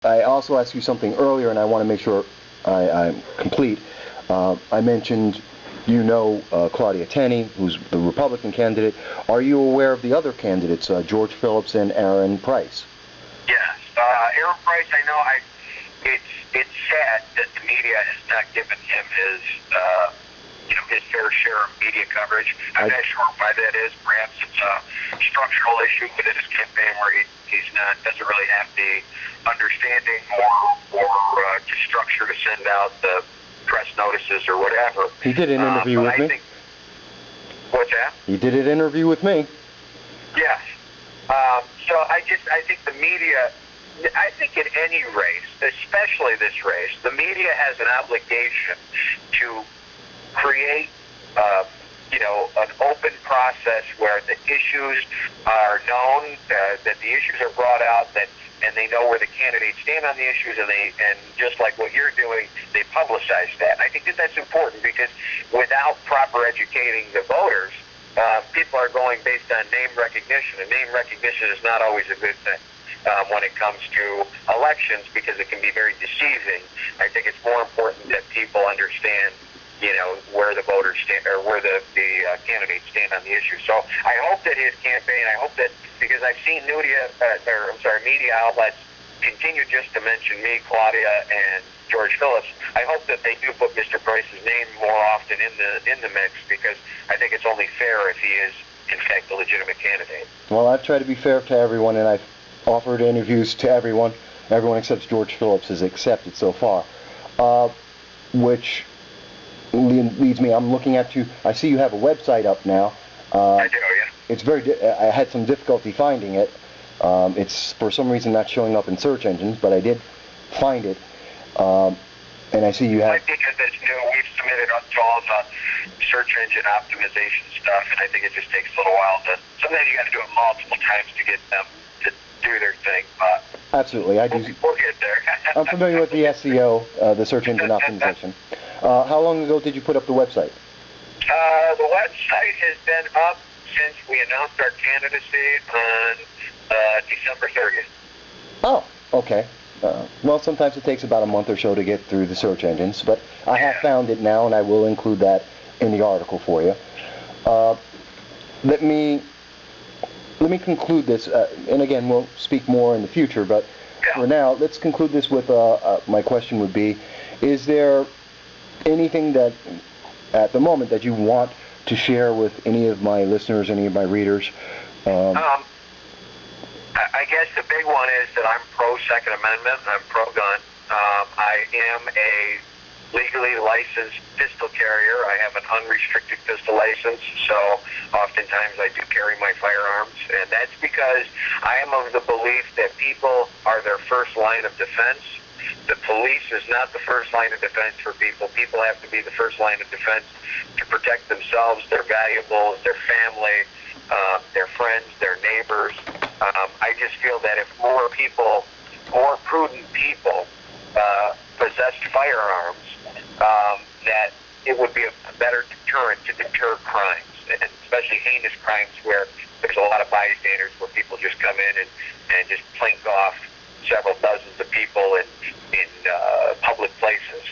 I also asked you something earlier, and I want to make sure I'm complete. I mentioned Claudia Tenney, who's the Republican candidate. Are you aware of the other candidates, George Phillips and Aaron Price? Yes. Aaron Price, I know. It's sad that the media has not given him his fair share of media coverage. I'm not sure why that is. Perhaps it's a structural issue within his campaign where doesn't really have the understanding or just structure to send out the press notices or whatever. He did an interview with me. What's that? He did an interview with me. Yes. So I think the media, I think in any race, especially this race, the media has an obligation to create, an open process where the issues are known, that the issues are brought out, and they know where the candidates stand on the issues, and just like what you're doing, they publicize that. And I think that's important because without proper educating the voters, people are going based on name recognition, and name recognition is not always a good thing when it comes to elections because it can be very deceiving. I think it's more important that people understand where the voters stand or where the candidates stand on the issue. So I hope that his campaign, because I've seen media outlets continue just to mention me, Claudia, and George Phillips. I hope that they do put Mr. Price's name more often in the mix because I think it's only fair if he is, in fact, a legitimate candidate. Well, I've tried to be fair to everyone, and I've offered interviews to everyone. Everyone except George Phillips has accepted so far, which leads me, I'm looking at you, I see you have a website up now. I do, yeah. It's I had some difficulty finding it. It's for some reason not showing up in search engines, but I did find it. And I see you have... I think because it's new, we've submitted up to all the search engine optimization stuff, and I think it just takes a little while sometimes you got to do it multiple times to get them to do their thing, but... Absolutely, we'll get there. I'm familiar with the SEO, the search engine optimization. How long ago did you put up the website? The website has been up since we announced our candidacy on December 30th. Oh, okay. Well, sometimes it takes about a month or so to get through the search engines, but I have found it now, and I will include that in the article for you. Let me conclude this, and again, we'll speak more in the future, but for now, let's conclude this with my question would be, is there anything that, at the moment, that you want to share with any of my listeners, any of my readers? I guess the big one is that I'm pro-Second Amendment and I'm pro-gun. I am a legally licensed pistol carrier. I have an unrestricted pistol license, so oftentimes I do carry my firearms, and that's because I am of the belief that people are their first line of defense. The police is not the first line of defense for people. People have to be the first line of defense to protect themselves, their valuables, their family, their friends, their neighbors. I just feel that if more prudent people possessed firearms, that it would be a better deterrent to deter crimes, and especially heinous crimes where there's a lot of bystanders, where people just come in and just plink off several dozens of people in public places.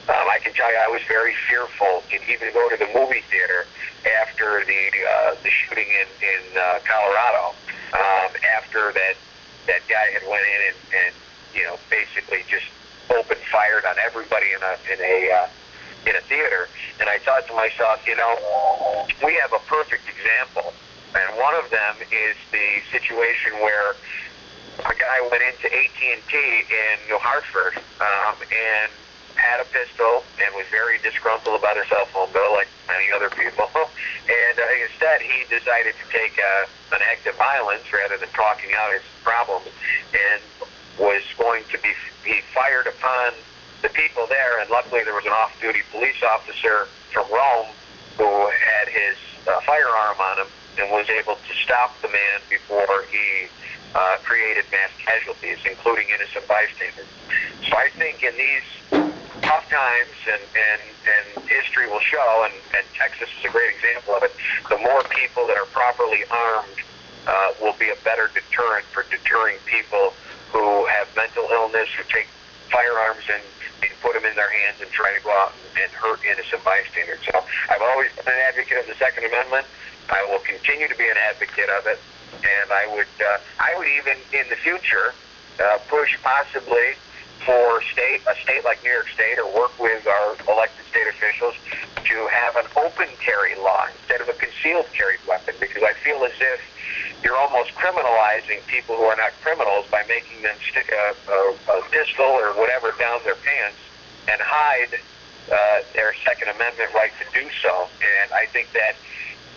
I can tell you I was very fearful to even go to the movie theater after the shooting in Colorado, after that guy had went in and basically just open fired on everybody in a theater. And I thought to myself, we have a perfect example, and one of them is the situation where a guy went into AT&T in New Hartford and had a pistol and was very disgruntled about his cell phone bill, like many other people. And instead, he decided to take an act of violence rather than talking out his problems, and was going to be fired upon the people there. And luckily, there was an off-duty police officer from Rome who had his firearm on him and was able to stop the man before he created mass casualties, including innocent bystanders. So I think in these tough times, and history will show, and Texas is a great example of it, the more people that are properly armed will be a better deterrent for deterring people who have mental illness, who take firearms and put them in their hands and try to go out and hurt innocent bystanders. So I've always been an advocate of the Second Amendment. I will continue to be an advocate of it, and I would even in the future push possibly for a state like New York State, or work with our elected state officials to have an open carry law instead of a concealed carry weapon, because I feel as if you're almost criminalizing people who are not criminals by making them stick a pistol or whatever down their pants and hide their Second Amendment right to do so. And I think that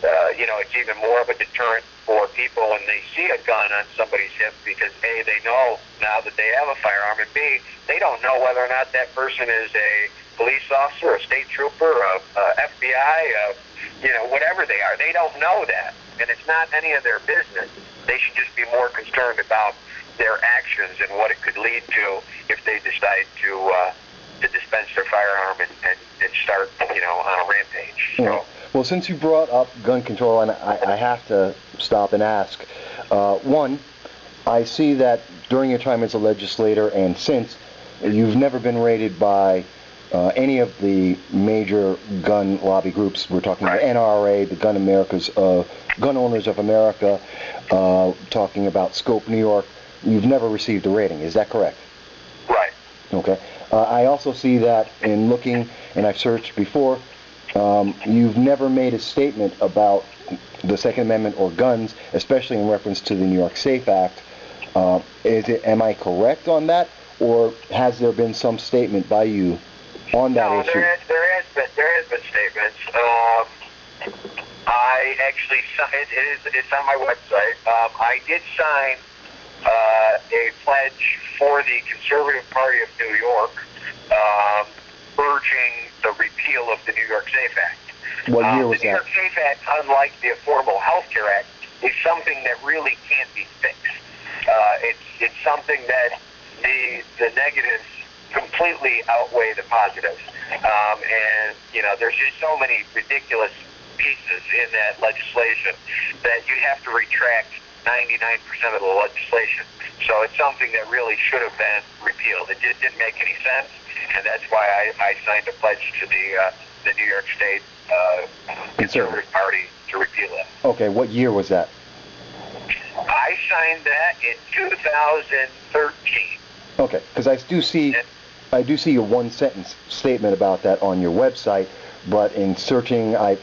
it's even more of a deterrent for people when they see a gun on somebody's hip, because A, they know now that they have a firearm, and B, they don't know whether or not that person is a police officer, a state trooper, a FBI, whatever they are. They don't know that, and it's not any of their business. They should just be more concerned about their actions and what it could lead to if they decide to dispense their firearm and start, on a rampage. So. Well, since you brought up gun control, and I have to stop and ask, one, I see that during your time as a legislator and since, you've never been rated by any of the major gun lobby groups. We're talking about the NRA, the Gun Owners of America, talking about Scope New York. You've never received a rating. Is that correct? Right. Okay. I also see that in looking, and I've searched before, you've never made a statement about the Second Amendment or guns, especially in reference to the New York SAFE Act. Am I correct on that, or has there been some statement by you on that issue? There has been statements. I actually signed. It's on my website. I did sign a pledge for the Conservative Party of New York, urging the repeal of the New York SAFE Act. What year was the New York SAFE Act, unlike the Affordable Health Care Act, is something that really can't be fixed. It's something that the negatives completely outweigh the positives. And there's just so many ridiculous pieces in that legislation that you have to retract 99% of the legislation. So it's something that really should have been repealed. It just didn't make any sense, and that's why I signed a pledge to the New York State Conservative Party to repeal it. Okay, what year was that? I signed that in 2013. Okay, because I do see a one-sentence statement about that on your website, but in searching, I've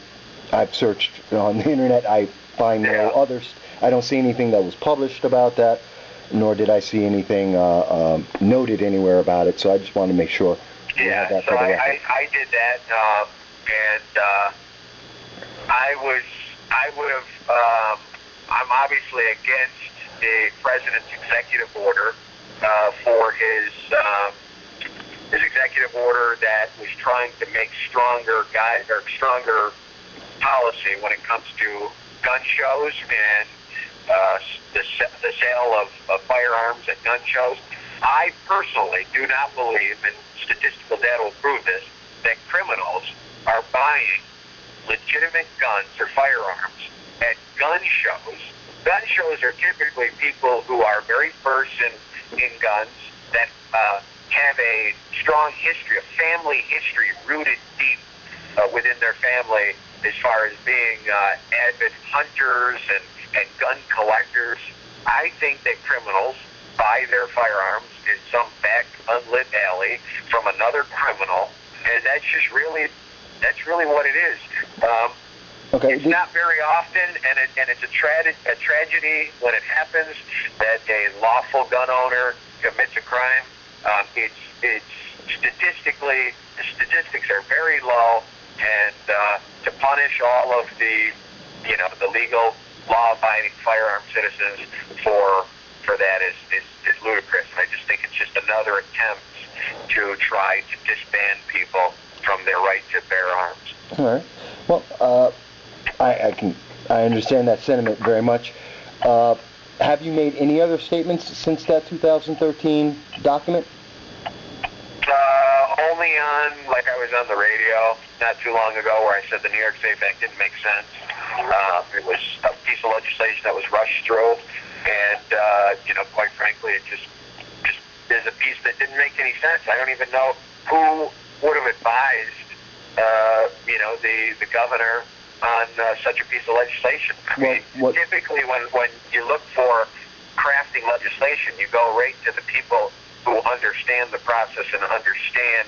searched on the internet, I find no others. I don't see anything that was published about that, nor did I see anything noted anywhere about it. So I just wanted to make sure. Yeah, so I did that, and I'm obviously against the president's executive order for his executive order that was trying to make stronger policy when it comes to gun shows and the sale of firearms at gun shows. I personally do not believe, and statistical data will prove this, that criminals are buying legitimate guns or firearms at gun shows. Gun shows are typically people who are very versed in guns, that have a strong history, a family history rooted deep within their family as far as being avid hunters and gun collectors. I think that criminals buy their firearms in some back unlit alley from another criminal, and that's really what it is. It's not very often, and it's a tragedy when it happens that a lawful gun owner commits a crime. It's statistically, the statistics are very low, and to punish all of the legal, law-abiding firearm citizens for that is ludicrous. And I just think it's just another attempt to try to disband people from their right to bear arms. All right. Well, I understand that sentiment very much. Have you made any other statements since that 2013 document? Only like I was on the radio not too long ago where I said the New York SAFE Act didn't make sense. It was a piece of legislation that was rushed through, and quite frankly, it just there's a piece that didn't make any sense. I don't even know who would have advised, the governor on such a piece of legislation. I mean, typically when you look for crafting legislation, you go right to the people who understand the process and understand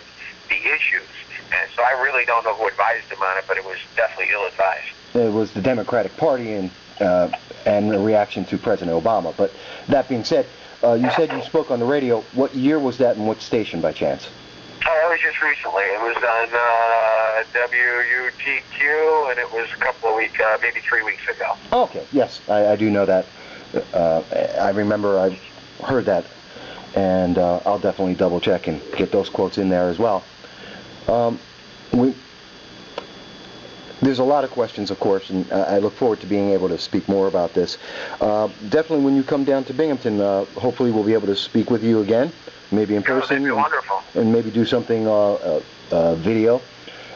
the issues. And so I really don't know who advised him on it, but it was definitely ill-advised. It was the Democratic Party and a reaction to President Obama. But that being said, you said you spoke on the radio. What year was that and what station by chance? Oh, it was just recently. It was on WUTQ, and it was a couple of weeks, maybe 3 weeks ago. Okay, yes, I do know that. I remember I heard that, and I'll definitely double check and get those quotes in there as well. There's a lot of questions, of course, and I look forward to being able to speak more about this. Definitely when you come down to Binghamton, hopefully we'll be able to speak with you again, maybe in person. That'd be wonderful. And maybe do something video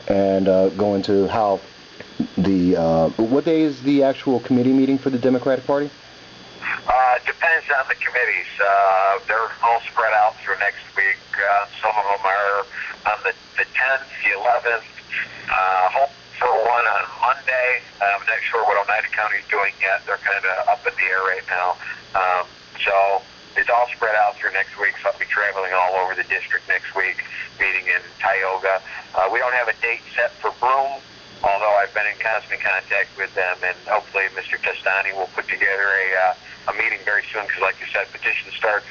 and go into how what day is the actual committee meeting for the Democratic Party? Depends on the committees. They're all spread out through next week. Some of them are on the 10th, the 11th. Hope for one on Monday. I'm not sure what Oneida County is doing yet. They're kind of up in the air right now. So it's all spread out through next week. So I'll be traveling all over the district next week, meeting in Tioga. We don't have a date set for Broome, although I've been in constant contact with them, and hopefully Mr. Testani will put together a meeting very soon, because like you said, petitions start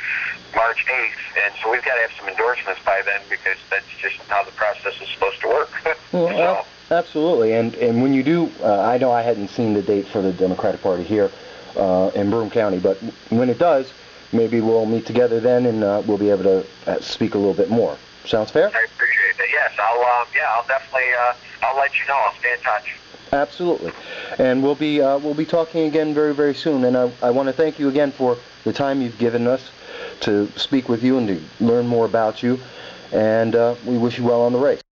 March 8th, and so we've got to have some endorsements by then, because that's just how the process is supposed to work. Well, absolutely, and when you do, I know I hadn't seen the date for the Democratic Party here in Broome County, but when it does, maybe we'll meet together then, and we'll be able to speak a little bit more. Sounds fair? I appreciate that. Yes, I'll definitely, I'll let you know. I'll stay in touch. Absolutely, and we'll be talking again very, very soon. And I want to thank you again for the time you've given us to speak with you and to learn more about you. And we wish you well on the race.